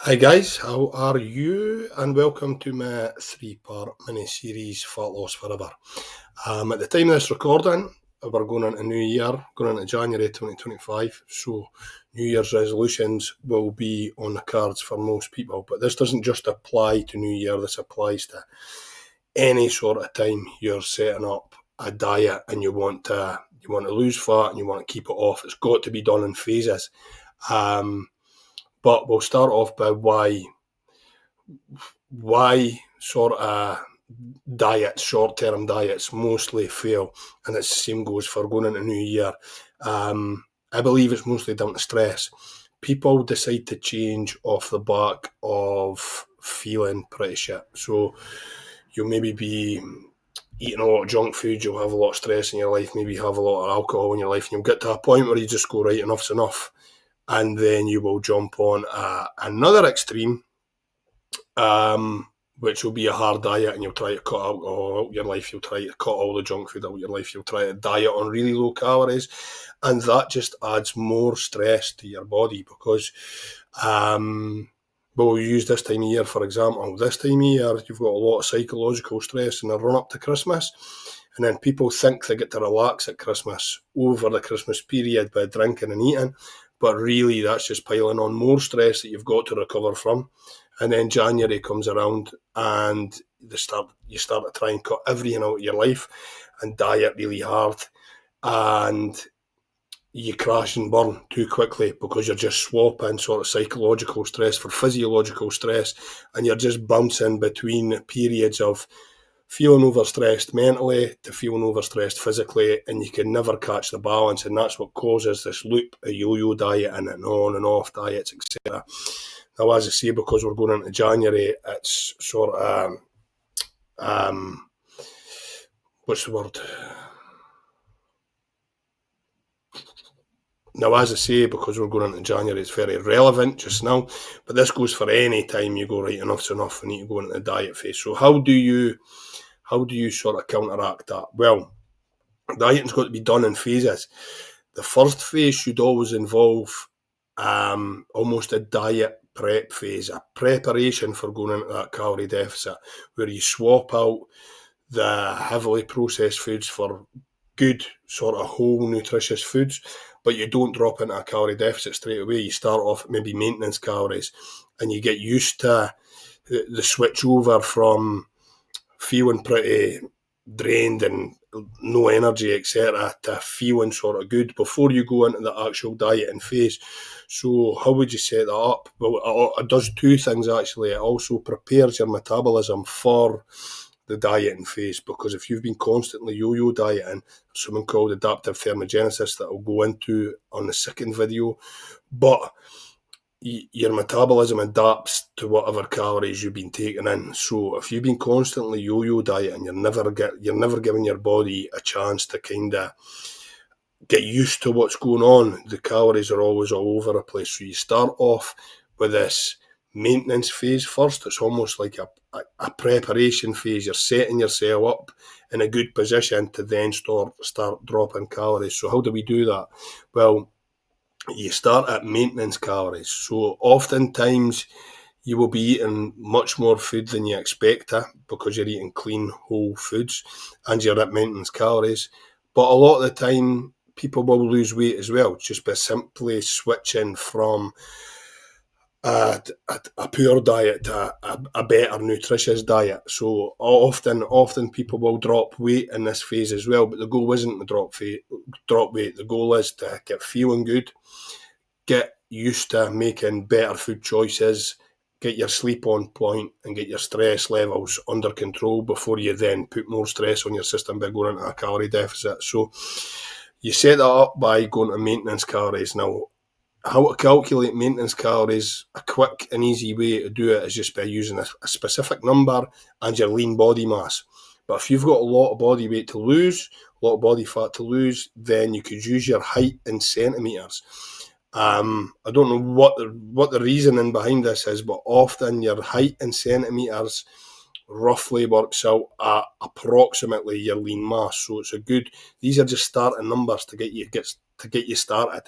Hi guys, how are you? And welcome to my three-part mini-series Fat Loss Forever. At the time of this recording, we're going into New Year, going into January 2025, so New Year's resolutions will be on the cards for most people, but this doesn't just apply to New Year, this applies to any sort of time you're setting up a diet and you want to lose fat and you want to keep it off. It's got to be done in phases. But we'll start off by why sort of diets, short-term diets, mostly fail, and the same goes for going into New Year. I believe it's mostly down to stress. People decide to change off the back of feeling pretty shit. So you'll maybe be eating a lot of junk food, you'll have a lot of stress in your life, maybe have a lot of alcohol in your life, and you'll get to a point where you just go, right, enough's enough. And then you will jump on another extreme, which will be a hard diet, and you'll try to cut alcohol out your life, you'll try to cut all the junk food out your life, you'll try to diet on really low calories, and that just adds more stress to your body because, we'll use this time of year, for example. This time of year, you've got a lot of psychological stress in the run-up to Christmas, and then people think they get to relax at Christmas over the Christmas period by drinking and eating, but really that's just piling on more stress that you've got to recover from. And then January comes around and you start to try and cut everything out of your life and diet really hard, and you crash and burn too quickly because you're just swapping sort of psychological stress for physiological stress, and you're just bouncing between periods of feeling overstressed mentally to feeling overstressed physically, and you can never catch the balance, and that's what causes this loop of yo-yo diet and on and off diets, etc. Now, as I say, because we're going into January, it's sort of what's the word? Now, as I say, because we're going into January, it's very relevant just now, but this goes for any time you go, right, enough's enough, we need to go into the diet phase. So how do you sort of counteract that? Well, dieting's got to be done in phases. The first phase should always involve almost a diet prep phase, a preparation for going into that calorie deficit, where you swap out the heavily processed foods for good, sort of whole, nutritious foods, but you don't drop into a calorie deficit straight away. You start off at maybe maintenance calories, and you get used to the switch over from feeling pretty drained and no energy, etc., to feeling sort of good before you go into the actual dieting phase. So how would you set that up? Well, it does two things actually. It also prepares your metabolism for the dieting phase, because if you've been constantly yo-yo dieting, something called adaptive thermogenesis that I'll go into on the second video, but your metabolism adapts to whatever calories you've been taking in. So if you've been constantly yo-yo dieting, you're never giving your body a chance to kind of get used to what's going on. The calories are always all over the place. So you start off with this maintenance phase first. It's almost like a preparation phase. You're setting yourself up in a good position to then start dropping calories. So how do we do that? Well, you start at maintenance calories. So oftentimes you will be eating much more food than you expect to, because you're eating clean, whole foods and you're at maintenance calories. But a lot of the time, people will lose weight as well, just by simply switching from a poor diet to a better nutritious diet. So often people will drop weight in this phase as well, but the goal isn't to drop weight. The goal is to get feeling good, get used to making better food choices, get your sleep on point, and get your stress levels under control before you then put more stress on your system by going into a calorie deficit. So you set that up by going to maintenance calories. Now, how to calculate maintenance calories, a quick and easy way to do it is just by using a specific number and your lean body mass. But if you've got a lot of body weight to lose, a lot of body fat to lose, then you could use your height in centimetres. I don't know what the reasoning behind this is, but often your height in centimetres roughly works out at approximately your lean mass. So it's these are just starting numbers to get you started.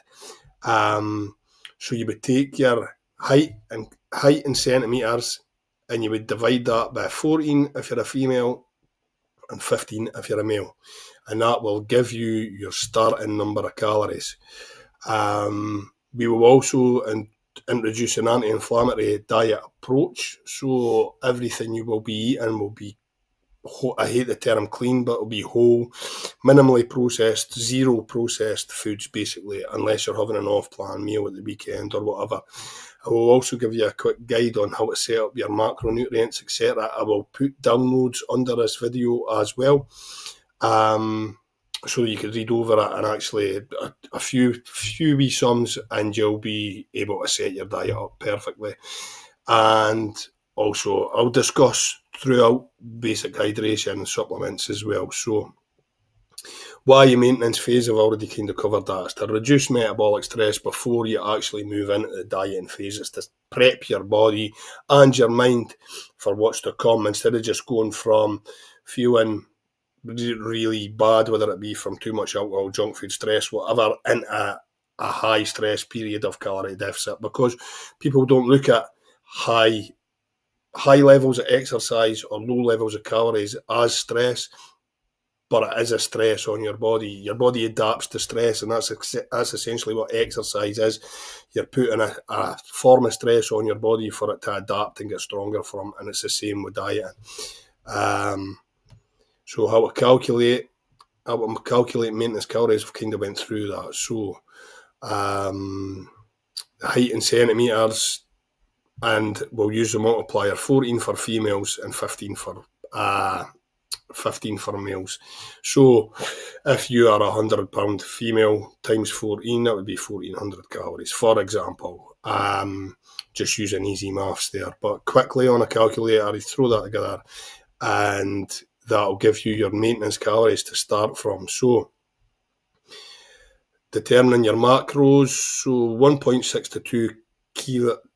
So you would take your height height in centimetres, and you would divide that by 14 if you're a female and 15 if you're a male. And that will give you your starting number of calories. We will also introduce an anti-inflammatory diet approach. So everything you will be eating will be, I hate the term clean, but it'll be whole, minimally processed, zero processed foods, basically, unless you're having an off-plan meal at the weekend or whatever. I will also give you a quick guide on how to set up your macronutrients, etc. I will put downloads under this video as well, so you can read over it and actually a few wee sums, and you'll be able to set your diet up perfectly. And also, I'll discuss throughout basic hydration and supplements as well. So, why your maintenance phase, I've already kind of covered that. It's to reduce metabolic stress before you actually move into the dieting phase. It's to prep your body and your mind for what's to come, instead of just going from feeling really bad, whether it be from too much alcohol, junk food, stress, whatever, into a high stress period of calorie deficit, because people don't look at high levels of exercise or low levels of calories as stress, but it is a stress on your body. Your body adapts to stress, and that's essentially what exercise is. You're putting a form of stress on your body for it to adapt and get stronger from, and it's the same with dieting. So how to calculate maintenance calories, I've kind of went through that. So height in centimetres, and we'll use the multiplier 14 for females and 15 for males. So if you are a 100-pound female times 14, that would be 1400 calories, for example. Just using easy maths there, but quickly on a calculator, you throw that together, and that'll give you your maintenance calories to start from. So determining your macros, so 1.6 to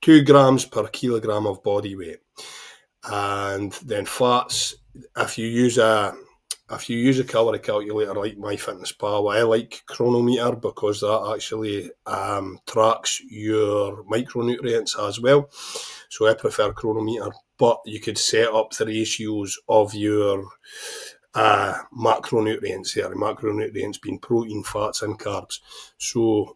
2 grams per kilogram of body weight. And then fats, if you use a calorie calculator like MyFitnessPal, I like Chronometer because that actually tracks your micronutrients as well. So I prefer Chronometer, but you could set up the ratios of your macronutrients here. Macronutrients being protein, fats, and carbs. So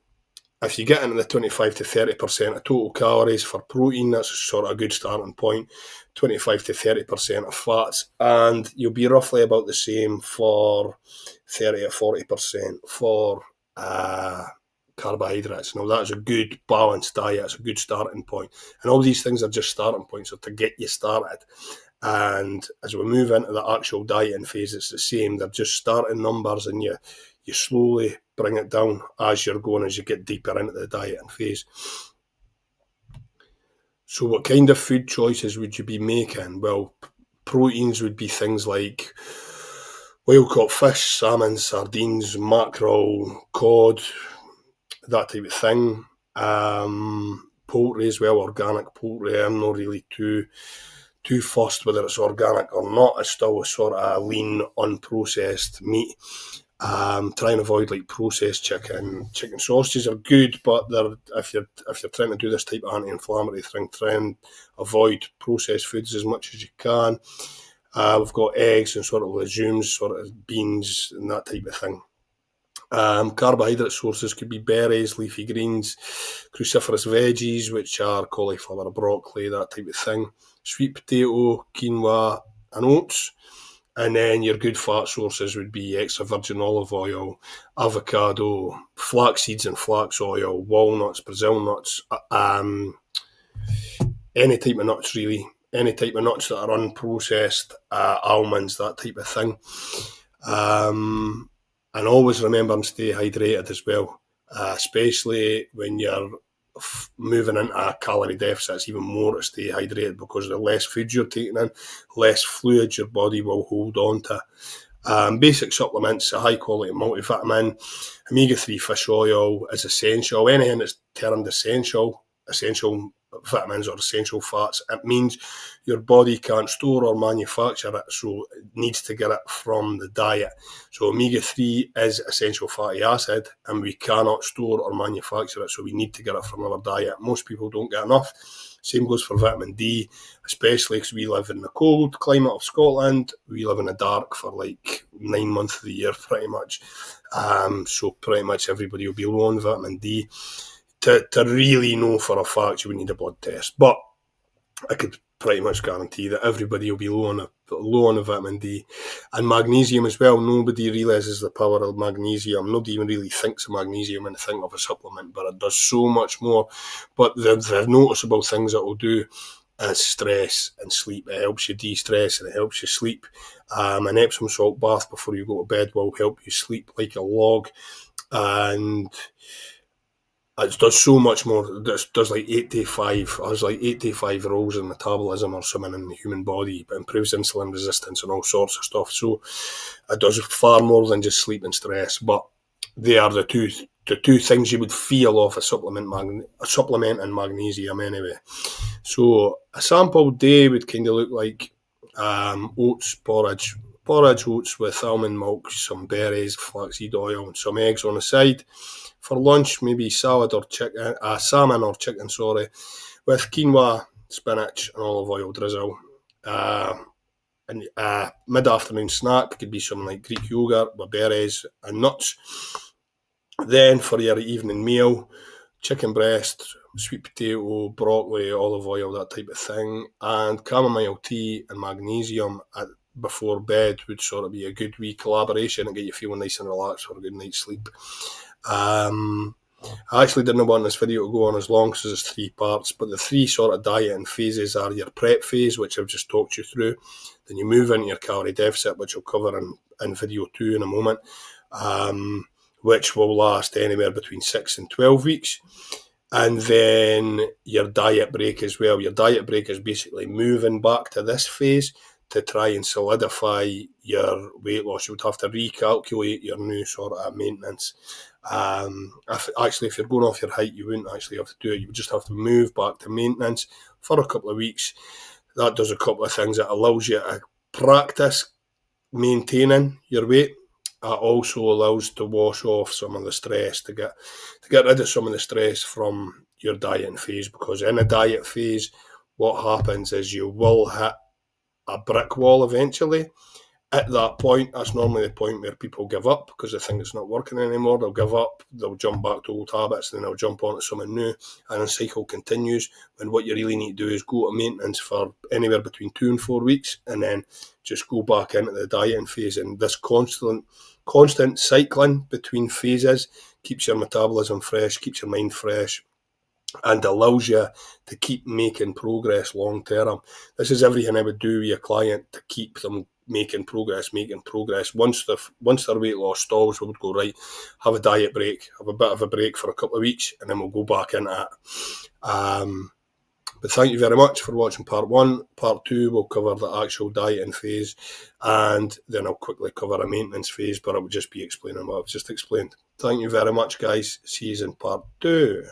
if you get into the 25 to 30% of total calories for protein, that's sort of a good starting point. 25 to 30% of fats, and you'll be roughly about the same for 30 or 40% for carbohydrates. Now, that's a good balanced diet. It's a good starting point. And all these things are just starting points, so to get you started. And as we move into the actual dieting phase, it's the same. They're just starting numbers, and you slowly bring it down as you're going, as you get deeper into the dieting phase. So what kind of food choices would you be making? Well, proteins would be things like wild-caught fish, salmon, sardines, mackerel, cod, that type of thing. Poultry as well, organic poultry. I'm not really too fussed whether it's organic or not. It's still a sort of lean, unprocessed meat. Try and avoid like processed chicken. Chicken sausages are good, but if you're trying to do this type of anti-inflammatory thing, try and avoid processed foods as much as you can. We've got eggs and sort of legumes, sort of beans and that type of thing. Carbohydrate sources could be berries, leafy greens, cruciferous veggies, which are cauliflower, broccoli, that type of thing. Sweet potato, quinoa, and oats. And then your good fat sources would be extra virgin olive oil, avocado, flax seeds and flax oil, walnuts, Brazil nuts, any type of nuts really, any type of nuts that are unprocessed, almonds, that type of thing. And always remember and stay hydrated as well, especially when you're moving into a calorie deficit. It's even more to stay hydrated, because the less food you're taking in, less fluid your body will hold on to. Basic supplements, a high quality multivitamin, omega-3 fish oil is essential. Anything that's termed essential vitamins or essential fats, it means your body can't store or manufacture it, so it needs to get it from the diet. So omega-3 is essential fatty acid, and we cannot store or manufacture it, so we need to get it from our diet. Most people don't get enough. Same goes for vitamin D, especially because we live in the cold climate of Scotland. We live in the dark for like 9 months of the year, pretty much. So pretty much everybody will be low on vitamin D. To really know for a fact, you would need a blood test. But I could pretty much guarantee that everybody will be low on a vitamin D. And magnesium as well. Nobody realises the power of magnesium. Nobody even really thinks of magnesium when they think of a supplement, but it does so much more. But the noticeable things it will do is stress and sleep. It helps you de-stress and it helps you sleep. An Epsom salt bath before you go to bed will help you sleep like a log. And it does so much more. It does like 85 roles in metabolism or something in the human body. It improves insulin resistance and all sorts of stuff. So it does far more than just sleep and stress. But they are the two things you would feel off a supplement and magnesium anyway. So a sample day would kind of look like oats porridge oats with almond milk, some berries, flaxseed oil, and some eggs on the side. For lunch, maybe salmon or chicken, with quinoa, spinach, and olive oil drizzle. And mid-afternoon snack could be something like Greek yogurt with berries and nuts. Then for your evening meal, chicken breast, sweet potato, broccoli, olive oil, that type of thing, and chamomile tea and magnesium before bed would sort of be a good wee collaboration and get you feeling nice and relaxed for a good night's sleep. I actually didn't want this video to go on as long because it's 3 parts, but the 3 sort of dieting phases are your prep phase, which I've just talked you through. Then you move into your calorie deficit, which I'll cover in video 2 in a moment, which will last anywhere between 6 and 12 weeks. And then your diet break as well. Your diet break is basically moving back to this phase to try and solidify your weight loss. You would have to recalculate your new sort of maintenance. If you're going off your height, you wouldn't actually have to do it. You would just have to move back to maintenance for a couple of weeks. That does a couple of things. It allows you to practice maintaining your weight. It also allows to wash off some of the stress, to get rid of some of the stress from your dieting phase, because in a diet phase, what happens is you will hit a brick wall eventually. At that point, that's normally the point where people give up because they think it's not working anymore. They'll give up, they'll jump back to old habits, then they'll jump onto something new, and the cycle continues. And what you really need to do is go to maintenance for anywhere between 2 and 4 weeks, and then just go back into the dieting phase. And this constant cycling between phases keeps your metabolism fresh, keeps your mind fresh, and allows you to keep making progress long term. This is everything I would do with a client to keep them making progress. Once their weight loss stalls, we would go, right, have a diet break, have a bit of a break for a couple of weeks, and then we'll go back into it. But thank you very much for watching part 1. Part 2 will cover the actual dieting phase, and then I'll quickly cover a maintenance phase, but I will just be explaining what I've just explained. Thank you very much, guys. See you in part 2.